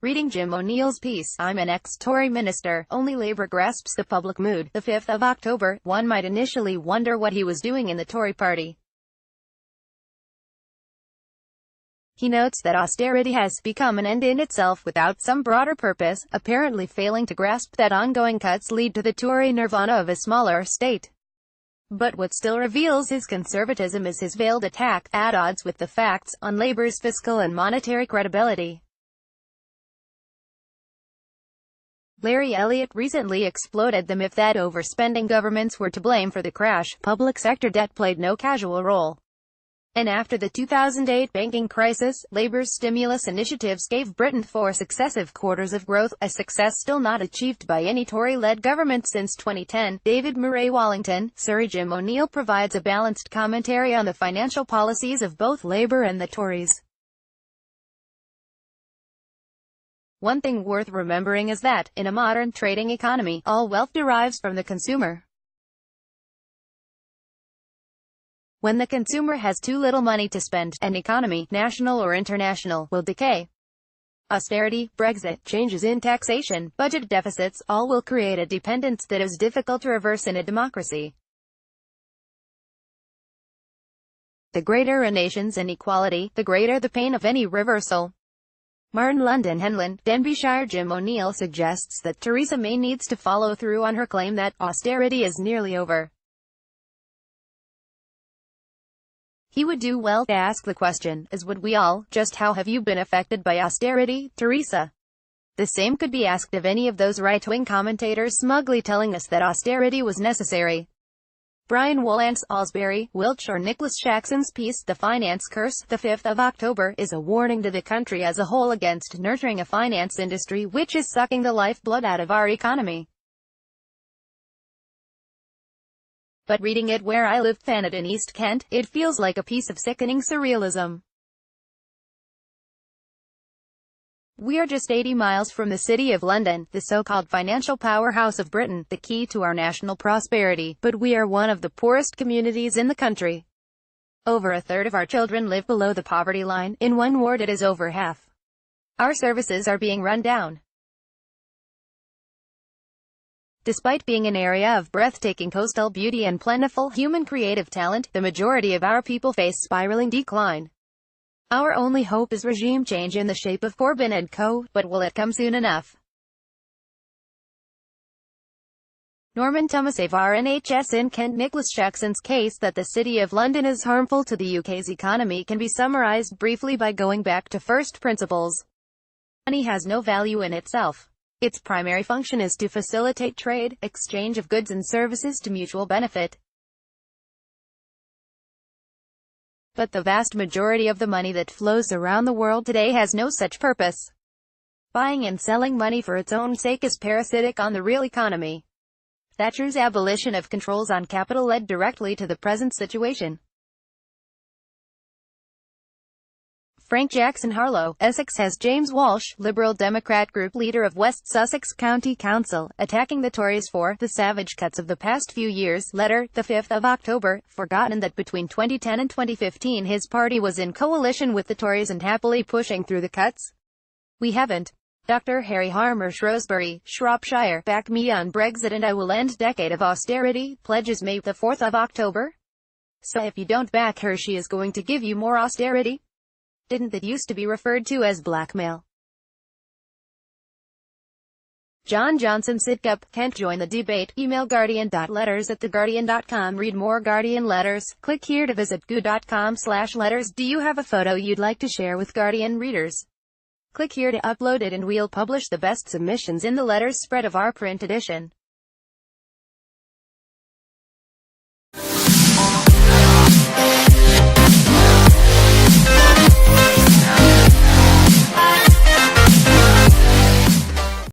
Reading Jim O'Neill's piece, I'm an ex-Tory minister, only Labour grasps the public mood. The 5th of October, one might initially wonder what he was doing in the Tory party. He notes that austerity has become an end in itself without some broader purpose, apparently failing to grasp that ongoing cuts lead to the Tory nirvana of a smaller state. But what still reveals his conservatism is his veiled attack, at odds with the facts, on Labour's fiscal and monetary credibility. Larry Elliott recently exploded the myth that overspending governments were to blame for the crash. Public sector debt played no casual role. And after the 2008 banking crisis, Labour's stimulus initiatives gave Britain 4 successive quarters of growth, a success still not achieved by any Tory-led government since 2010. David Murray Wallington, Surrey. Jim O'Neill provides a balanced commentary on the financial policies of both Labour and the Tories. One thing worth remembering is that, in a modern trading economy, all wealth derives from the consumer. When the consumer has too little money to spend, an economy, national or international, will decay. Austerity, Brexit, changes in taxation, budget deficits, all will create a dependence that is difficult to reverse in a democracy. The greater a nation's inequality, the greater the pain of any reversal. Martin London Henlon, Denbighshire. Jim O'Neill suggests that Theresa May needs to follow through on her claim that austerity is nearly over. He would do well to ask the question, as would we all, just how have you been affected by austerity, Theresa? The same could be asked of any of those right-wing commentators smugly telling us that austerity was necessary. Brian Wollance, Aylesbury, Wiltshire. Nicholas Jackson's piece, The Finance Curse, the 5th of October, is a warning to the country as a whole against nurturing a finance industry which is sucking the lifeblood out of our economy. But reading it where I live, Thanet in East Kent, it feels like a piece of sickening surrealism. We are just 80 miles from the City of London, the so-called financial powerhouse of Britain, the key to our national prosperity, but we are one of the poorest communities in the country. Over a third of our children live below the poverty line. In one ward it is over half. Our services are being run down. Despite being an area of breathtaking coastal beauty and plentiful human creative talent, the majority of our people face spiraling decline. Our only hope is regime change in the shape of Corbyn and co., but will it come soon enough? Norman Thomas of RNHS in Kent. Nicholas Jackson's case that the City of London is harmful to the UK's economy can be summarised briefly by going back to first principles. Money has no value in itself. Its primary function is to facilitate trade, exchange of goods and services to mutual benefit. But the vast majority of the money that flows around the world today has no such purpose. Buying and selling money for its own sake is parasitic on the real economy. Thatcher's abolition of controls on capital led directly to the present situation. Frank Jackson, Harlow, Essex. Has James Walsh, Liberal Democrat group leader of West Sussex County Council, attacking the Tories for the savage cuts of the past few years, letter, the 5th of October, forgotten that between 2010 and 2015 his party was in coalition with the Tories and happily pushing through the cuts? We haven't. Dr. Harry Harmer, Shrewsbury, Shropshire, back me on Brexit and I will end decade of austerity, pledges May the 4th of October. So if you don't back her she is going to give you more austerity? Didn't that used to be referred to as blackmail? John Johnson, Sidcup, Kent. Join the debate. Email guardian.letters@theguardian.com. Read more Guardian letters. Click here to visit gu.com/letters. Do you have a photo you'd like to share with Guardian readers? Click here to upload it and we'll publish the best submissions in the letters spread of our print edition.